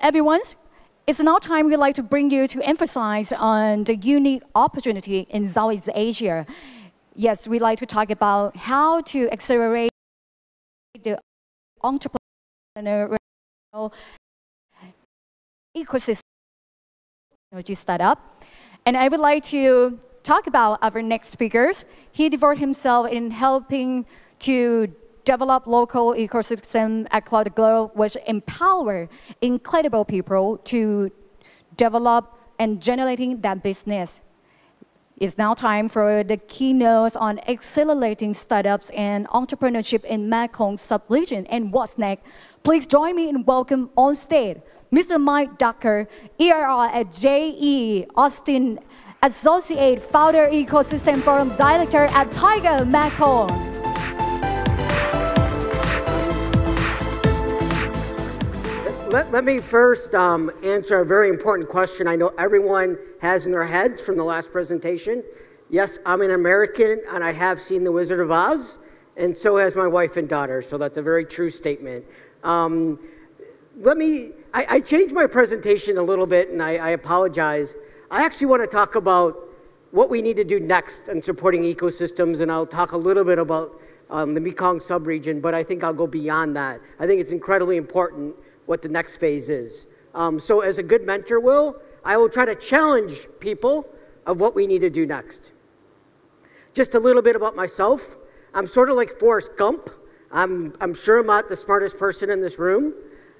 everyone, it's now time we'd like to bring you to emphasize on the unique opportunity in Southeast Asia. Yes, we'd like to talk about how to accelerate the entrepreneurial ecosystem technology startup. And I would like to talk about our next speakers. He devoted himself in helping to develop local ecosystem across the globe, which empower incredible people to develop and generating that business. It's now time for the keynotes on accelerating startups and entrepreneurship in Mekong subregion. And what's next? Please join me in welcome on stage Mr. Mike Ducker, ERR at JE Austin, Associate Founder Ecosystem Forum Director at Tiger Mekong. Let me first answer a very important question I know everyone has in their heads from the last presentation. Yes, I'm an American and I have seen The Wizard of Oz, and so has my wife and daughter, so that's a very true statement. I changed my presentation a little bit, and I apologize. I actually want to talk about what we need to do next in supporting ecosystems, and I'll talk a little bit about the Mekong subregion, but I think I'll go beyond that. I think it's incredibly important what the next phase is. So as a good mentor I will try to challenge people of what we need to do next. Just a little bit about myself. I'm sort of like Forrest Gump. I'm sure I'm not the smartest person in this room,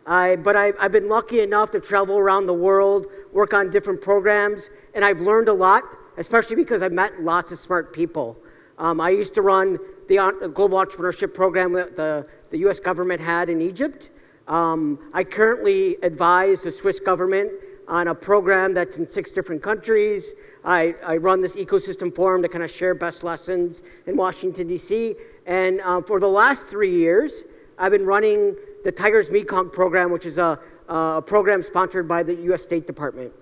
but I've been lucky enough to travel around the world, work on different programs, and I've learned a lot, especially because I've met lots of smart people. I used to run the global entrepreneurship program that the US government had in Egypt. I currently advise the Swiss government on a program that's in 6 different countries. I run this ecosystem forum to kind of share best lessons in Washington, D.C. And for the last 3 years, I've been running the Tigers Mekong program, which is a program sponsored by the U.S. State Department.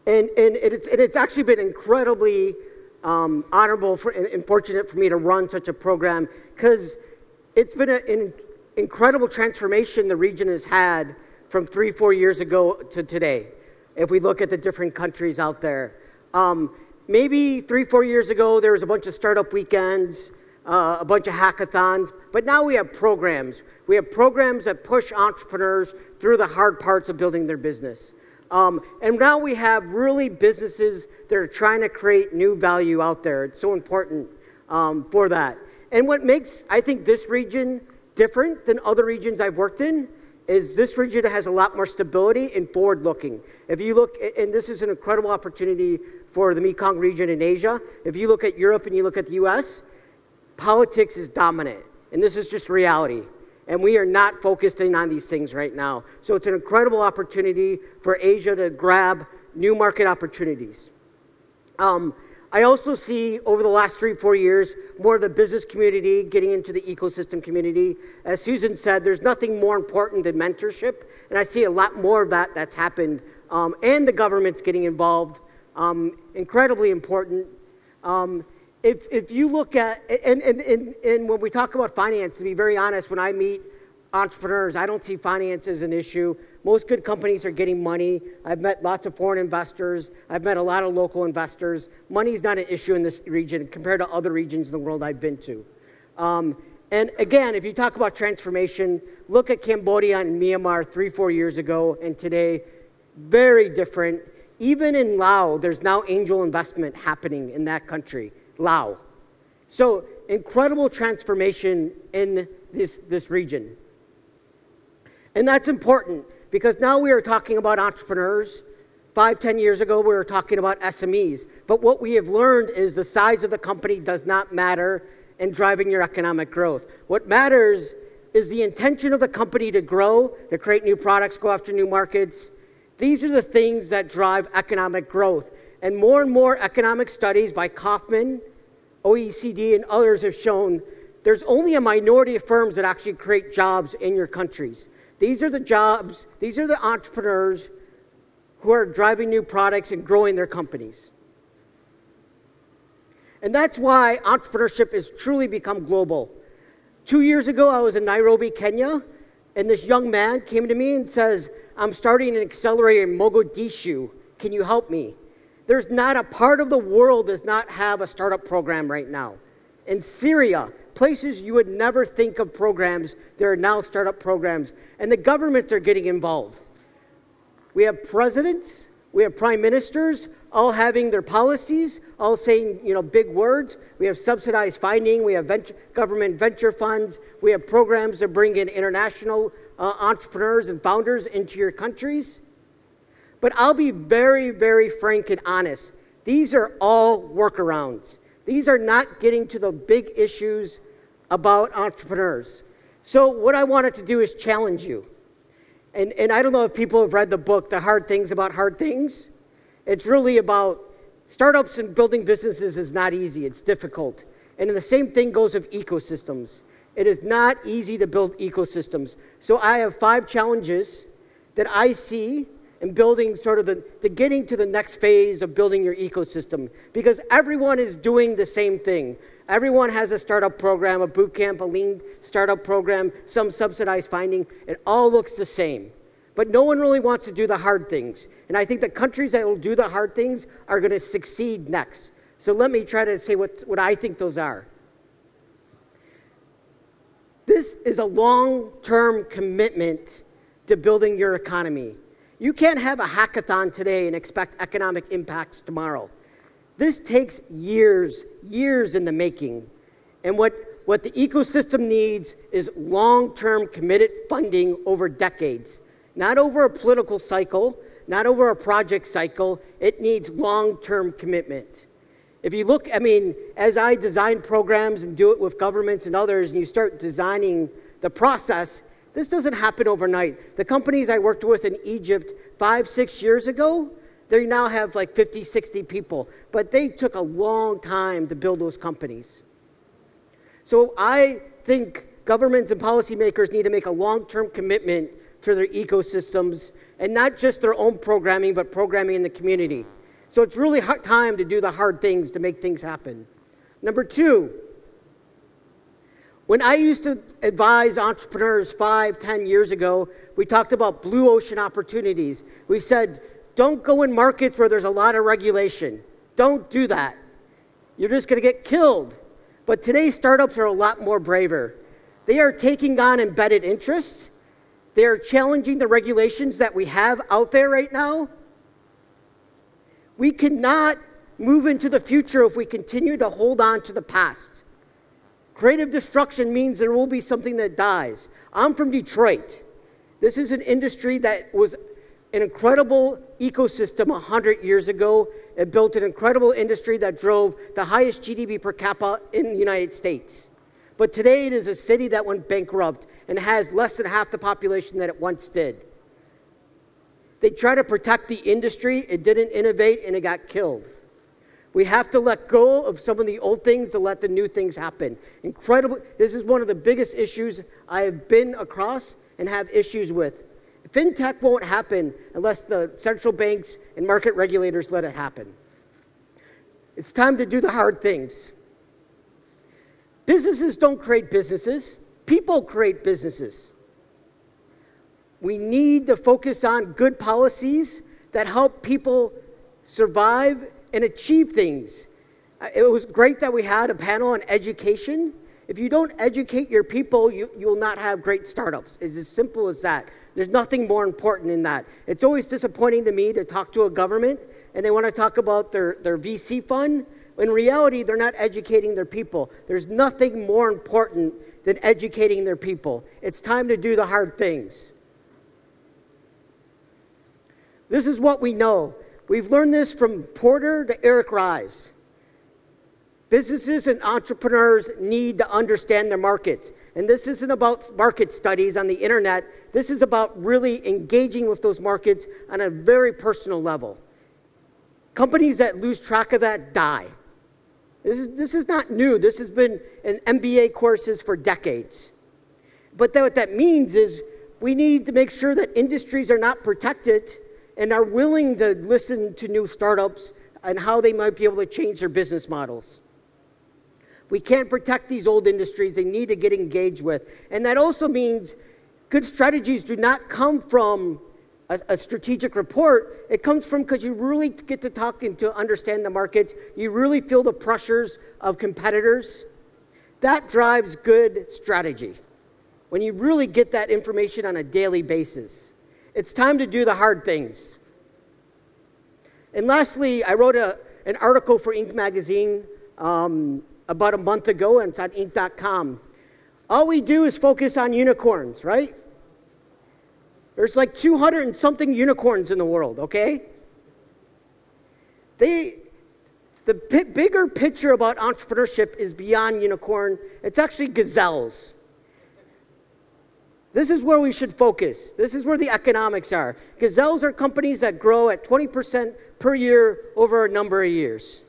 And it's actually been incredibly honorable and fortunate for me to run such a program, because it's been an incredible transformation the region has had from 3-4 years ago to today, if we look at the different countries out there. Maybe 3-4 years ago, there was a bunch of startup weekends, a bunch of hackathons, but now we have programs. We have programs that push entrepreneurs through the hard parts of building their business. And now we have really businesses that are trying to create new value out there. It's so important for that. And what makes, I think, this region different than other regions I've worked in is this region has a lot more stability and forward-looking. If you look, and this is an incredible opportunity for the Mekong region in Asia, if you look at Europe and you look at the US, politics is dominant, and this is just reality. And we are not focusing on these things right now. So it's an incredible opportunity for Asia to grab new market opportunities. I also see over the last 3-4 years, more of the business community getting into the ecosystem community. As Susan said, there's nothing more important than mentorship, and I see a lot more of that that's happened. And the government's getting involved, incredibly important. If you look at, and when we talk about finance, to be very honest, when I meet entrepreneurs, I don't see finance as an issue. Most good companies are getting money. I've met lots of foreign investors. I've met a lot of local investors. Money is not an issue in this region compared to other regions in the world I've been to. And again, if you talk about transformation, look at Cambodia and Myanmar 3-4 years ago and today, very different. Even in Laos, there's now angel investment happening in that country, Laos. So incredible transformation in this region. And that's important because now we are talking about entrepreneurs. 5-10 years ago, we were talking about SMEs. But what we have learned is the size of the company does not matter in driving your economic growth. What matters is the intention of the company to grow, to create new products, go after new markets. These are the things that drive economic growth. And more economic studies by Kaufman, OECD, and others have shown there's only a minority of firms that actually create jobs in your countries. These are the jobs, these are the entrepreneurs who are driving new products and growing their companies. And that's why entrepreneurship has truly become global. 2 years ago, I was in Nairobi, Kenya, and this young man came to me and says, I'm starting an accelerator in Mogadishu. Can you help me? There's not a part of the world that does not have a startup program right now. In Syria, places you would never think of programs, there are now startup programs, and the governments are getting involved. We have presidents, we have prime ministers, all having their policies, all saying, big words. We have subsidized funding, we have government venture funds, we have programs that bring in international entrepreneurs and founders into your countries. But I'll be very, very frank and honest. These are all workarounds. These are not getting to the big issues about entrepreneurs. So what I wanted to do is challenge you. And I don't know if people have read the book, The Hard Things About Hard Things. It's really about startups and building businesses is not easy. It's difficult. And the same thing goes with ecosystems. It is not easy to build ecosystems. So I have 5 challenges that I see in building sort of the getting to the next phase of building your ecosystem. Because everyone is doing the same thing. Everyone has a startup program, a boot camp, a lean startup program, some subsidized funding. It all looks the same. But no one really wants to do the hard things. And I think the countries that will do the hard things are going to succeed next. So let me try to say what I think those are. This is a long-term commitment to building your economy. You can't have a hackathon today and expect economic impacts tomorrow. This takes years in the making. And what the ecosystem needs is long-term committed funding over decades. Not over a political cycle, not over a project cycle. It needs long-term commitment. If you look, as I design programs and do it with governments and others, and you start designing the process, this doesn't happen overnight. The companies I worked with in Egypt 5-6 years ago, they now have like 50, 60 people. But they took a long time to build those companies. So I think governments and policymakers need to make a long-term commitment to their ecosystems, and not just their own programming, but programming in the community. So it's really hard time to do the hard things to make things happen. Number 2, when I used to advise entrepreneurs 5-10 years ago, we talked about blue ocean opportunities. We said, don't go in markets where there's a lot of regulation. Don't do that. You're just going to get killed. But today's startups are a lot more braver. They are taking on embedded interests. They are challenging the regulations that we have out there right now. We cannot move into the future if we continue to hold on to the past. Creative destruction means there will be something that dies. I'm from Detroit. This is an industry that was an incredible ecosystem 100 years ago. It built an incredible industry that drove the highest GDP per capita in the United States. But today it is a city that went bankrupt and has less than half the population that it once did. They tried to protect the industry, it didn't innovate, and it got killed. We have to let go of some of the old things to let the new things happen. This is one of the biggest issues I have been across and have issues with. FinTech won't happen unless the central banks and market regulators let it happen. It's time to do the hard things. Businesses don't create businesses. People create businesses. We need to focus on good policies that help people survive and achieve things. It was great that we had a panel on education. If you don't educate your people, you will not have great startups. It's as simple as that. There's nothing more important in that. It's always disappointing to me to talk to a government and they want to talk about their VC fund. In reality, they're not educating their people. There's nothing more important than educating their people. It's time to do the hard things. This is what we know. We've learned this from Porter to Eric Ries. Businesses and entrepreneurs need to understand their markets. And this isn't about market studies on the internet. This is about really engaging with those markets on a very personal level. Companies that lose track of that die. This is not new. This has been in MBA courses for decades. But what that means is we need to make sure that industries are not protected and are willing to listen to new startups and how they might be able to change their business models. We can't protect these old industries. They need to get engaged with. And that also means good strategies do not come from a strategic report, it comes from because you really get to talk and to understand the markets. You really feel the pressures of competitors. That drives good strategy. When you really get that information on a daily basis. It's time to do the hard things. And lastly, I wrote an article for Inc. magazine about a month ago, and it's on Inc.com. All we do is focus on unicorns, right? There's like 200 and something unicorns in the world, okay? The bigger picture about entrepreneurship is beyond unicorn. It's actually gazelles. This is where we should focus. This is where the economics are. Gazelles are companies that grow at 20% per year over a number of years.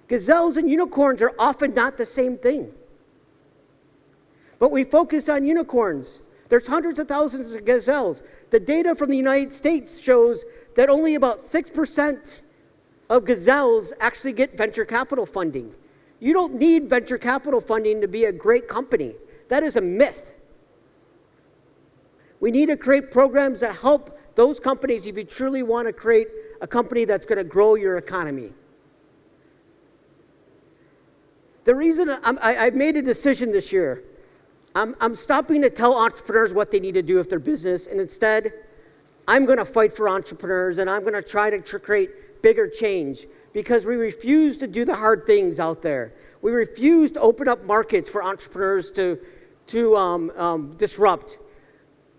Gazelles and unicorns are often not the same thing. But we focus on unicorns. There's hundreds of thousands of gazelles. The data from the United States shows that only about 6% of gazelles actually get venture capital funding. You don't need venture capital funding to be a great company. That is a myth. We need to create programs that help those companies if you truly want to create a company that's going to grow your economy. The reason I've made a decision this year, I'm stopping to tell entrepreneurs what they need to do with their business, and instead, I'm going to fight for entrepreneurs, and I'm going to try to create bigger change because we refuse to do the hard things out there. We refuse to open up markets for entrepreneurs to disrupt.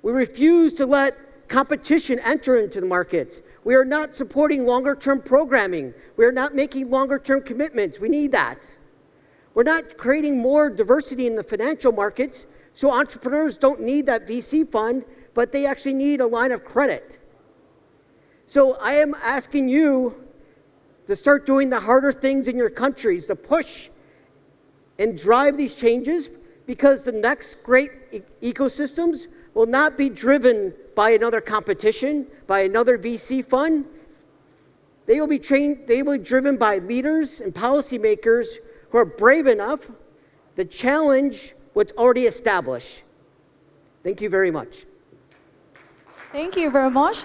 We refuse to let competition enter into the markets. We are not supporting longer-term programming. We are not making longer-term commitments. We need that. We're not creating more diversity in the financial markets, so entrepreneurs don't need that VC fund, but they actually need a line of credit. So I am asking you to start doing the harder things in your countries, to push and drive these changes, because the next great ecosystems will not be driven by another competition, by another VC fund. They will be driven by leaders and policymakers who are brave enough to challenge what's already established. Thank you very much. Thank you very much.